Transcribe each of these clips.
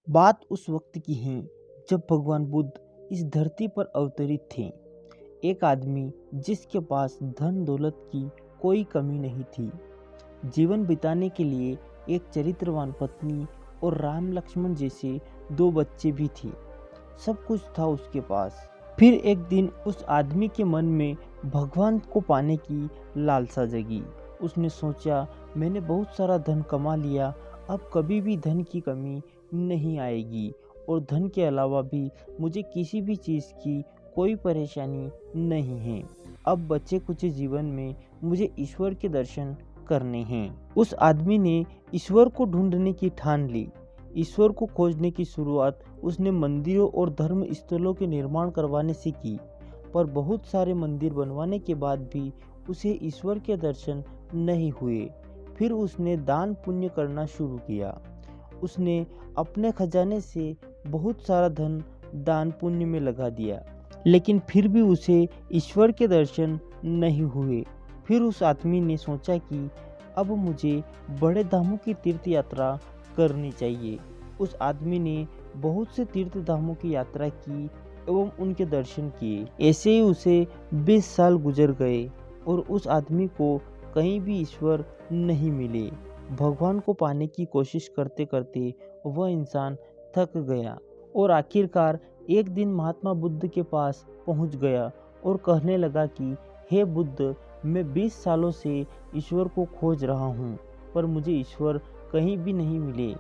बात उस वक्त की है जब भगवान बुद्ध इस धरती पर अवतरित थे। एक आदमी जिसके पास धन दौलत की कोई कमी नहीं थी, जीवन बिताने के लिए एक चरित्रवान पत्नी और राम लक्ष्मण जैसे दो बच्चे भी थे। सब कुछ था उसके पास। फिर एक दिन उस आदमी के मन में भगवान को पाने की लालसा जगी। उसने सोचा, मैंने बहुत सारा धन कमा लिया, अब कभी भी धन की कमी नहीं आएगी और धन के अलावा भी मुझे किसी भी चीज़ की कोई परेशानी नहीं है। अब बचे कुछ जीवन में मुझे ईश्वर के दर्शन करने हैं। उस आदमी ने ईश्वर को ढूंढने की ठान ली। ईश्वर को खोजने की शुरुआत उसने मंदिरों और धर्म स्थलों के निर्माण करवाने से की, पर बहुत सारे मंदिर बनवाने के बाद भी उसे ईश्वर के दर्शन नहीं हुए। फिर उसने दान पुण्य करना शुरू किया। उसने अपने खजाने से बहुत सारा धन दान पुण्य में लगा दिया, लेकिन फिर भी उसे ईश्वर के दर्शन नहीं हुए। फिर उस आदमी ने सोचा कि अब मुझे बड़े धामों की तीर्थ यात्रा करनी चाहिए। उस आदमी ने बहुत से तीर्थ धामों की यात्रा की एवं उनके दर्शन किए। ऐसे ही उसे 20 साल गुजर गए और उस आदमी को कहीं भी ईश्वर नहीं मिले। भगवान को पाने की कोशिश करते करते वह इंसान थक गया और आखिरकार एक दिन महात्मा बुद्ध के पास पहुंच गया और कहने लगा कि हे बुद्ध, मैं 20 सालों से ईश्वर को खोज रहा हूँ, पर मुझे ईश्वर कहीं भी नहीं मिले।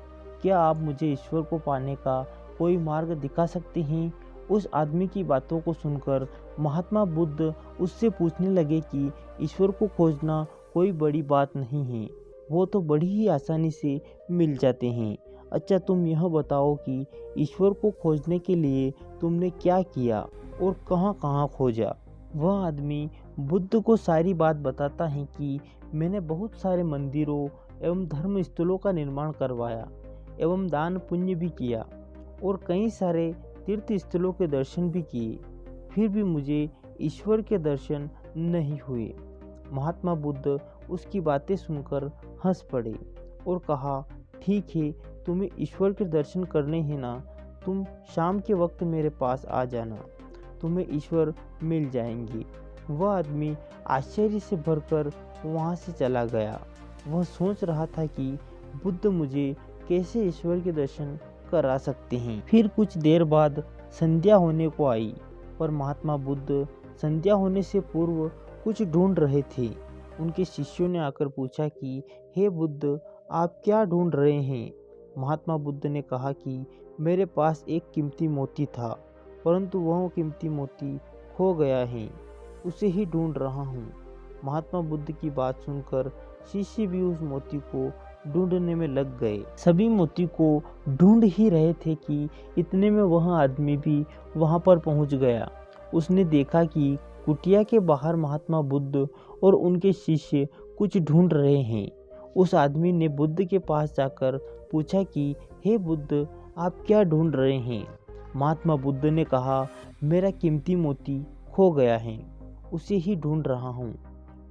क्या आप मुझे ईश्वर को पाने का कोई मार्ग दिखा सकते हैं? उस आदमी की बातों को सुनकर महात्मा बुद्ध उससे पूछने लगे कि ईश्वर को खोजना कोई बड़ी बात नहीं है, वो तो बड़ी ही आसानी से मिल जाते हैं। अच्छा, तुम यह बताओ कि ईश्वर को खोजने के लिए तुमने क्या किया और कहाँ कहाँ खोजा? वह आदमी बुद्ध को सारी बात बताता है कि मैंने बहुत सारे मंदिरों एवं धर्म स्थलों का निर्माण करवाया एवं दान पुण्य भी किया और कई सारे तीर्थ स्थलों के दर्शन भी किए, फिर भी मुझे ईश्वर के दर्शन नहीं हुए। महात्मा बुद्ध उसकी बातें सुनकर हंस पड़े और कहा, ठीक है, तुम्हें ईश्वर के दर्शन करने हैं ना, तुम शाम के वक्त मेरे पास आ जाना, तुम्हें ईश्वर मिल जाएंगे। वह आदमी आश्चर्य से भरकर वहाँ से चला गया। वह सोच रहा था कि बुद्ध मुझे कैसे ईश्वर के दर्शन करा सकते हैं। फिर कुछ देर बाद संध्या होने को आई, पर महात्मा बुद्ध संध्या होने से पूर्व कुछ ढूंढ रहे थे। उनके शिष्यों ने आकर पूछा कि हे बुद्ध, आप क्या ढूंढ रहे हैं? महात्मा बुद्ध ने कहा कि मेरे पास एक कीमती मोती था, परंतु वह कीमती मोती खो गया है, उसे ही ढूंढ रहा हूँ। महात्मा बुद्ध की बात सुनकर शिष्य भी उस मोती को ढूंढने में लग गए। सभी मोती को ढूंढ ही रहे थे कि इतने में वह आदमी भी वहां पर पहुंच गया। उसने देखा कि कुटिया के बाहर महात्मा बुद्ध और उनके शिष्य कुछ ढूंढ रहे हैं। उस आदमी ने बुद्ध के पास जाकर पूछा कि हे बुद्ध, आप क्या ढूंढ रहे हैं? महात्मा बुद्ध ने कहा, मेरा कीमती मोती खो गया है, उसे ही ढूंढ रहा हूँ।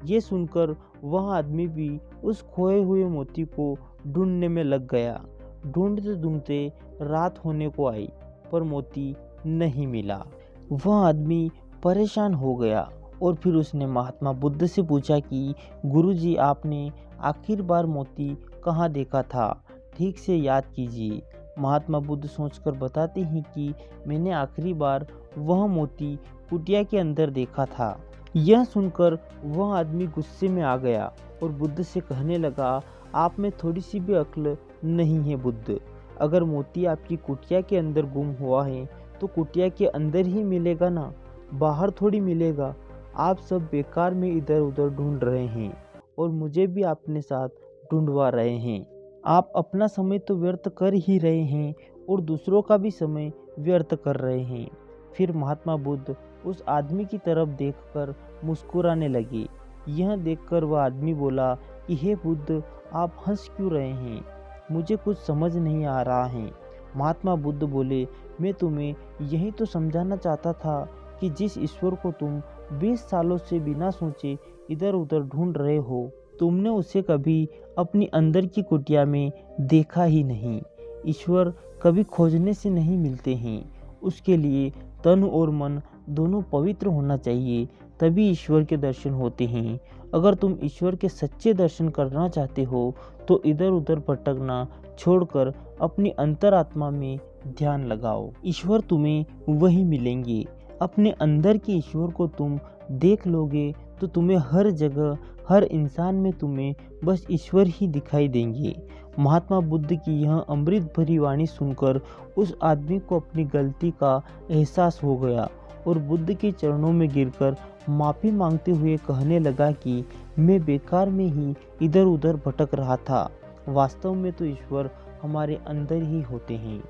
ये सुनकर वह आदमी भी उस खोए हुए मोती को ढूंढने में लग गया। ढूंढते ढूंढते रात होने को आई, पर मोती नहीं मिला। वह आदमी परेशान हो गया और फिर उसने महात्मा बुद्ध से पूछा कि गुरुजी, आपने आखिर बार मोती कहाँ देखा था? ठीक से याद कीजिए। महात्मा बुद्ध सोचकर बताते हैं कि मैंने आखिरी बार वह मोती कुटिया के अंदर देखा था। यह सुनकर वह आदमी गुस्से में आ गया और बुद्ध से कहने लगा, आप में थोड़ी सी भी अक्ल नहीं है बुद्ध। अगर मोती आपकी कुटिया के अंदर गुम हुआ है तो कुटिया के अंदर ही मिलेगा ना, बाहर थोड़ी मिलेगा। आप सब बेकार में इधर उधर ढूंढ रहे हैं और मुझे भी अपने साथ ढूंढवा रहे हैं। आप अपना समय तो व्यर्थ कर ही रहे हैं और दूसरों का भी समय व्यर्थ कर रहे हैं। फिर महात्मा बुद्ध उस आदमी की तरफ देखकर मुस्कुराने लगे। यह देखकर वह आदमी बोला कि हे बुद्ध, आप हंस क्यों रहे हैं? मुझे कुछ समझ नहीं आ रहा है। महात्मा बुद्ध बोले, मैं तुम्हें यही तो समझाना चाहता था कि जिस ईश्वर को तुम 20 सालों से बिना सोचे इधर उधर ढूंढ रहे हो, तुमने उसे कभी अपनी अंदर की कुटिया में देखा ही नहीं। ईश्वर कभी खोजने से नहीं मिलते हैं, उसके लिए तन और मन दोनों पवित्र होना चाहिए, तभी ईश्वर के दर्शन होते हैं। अगर तुम ईश्वर के सच्चे दर्शन करना चाहते हो तो इधर उधर भटकना छोड़कर अपनी अंतरात्मा में ध्यान लगाओ। ईश्वर तुम्हें वही मिलेंगे। अपने अंदर के ईश्वर को तुम देख लोगे तो तुम्हें हर जगह, हर इंसान में तुम्हें बस ईश्वर ही दिखाई देंगे। महात्मा बुद्ध की यह अमृत भरी वाणी सुनकर उस आदमी को अपनी गलती का एहसास हो गया और बुद्ध के चरणों में गिरकर माफ़ी मांगते हुए कहने लगा कि मैं बेकार में ही इधर उधर भटक रहा था। वास्तव में तो ईश्वर हमारे अंदर ही होते हैं।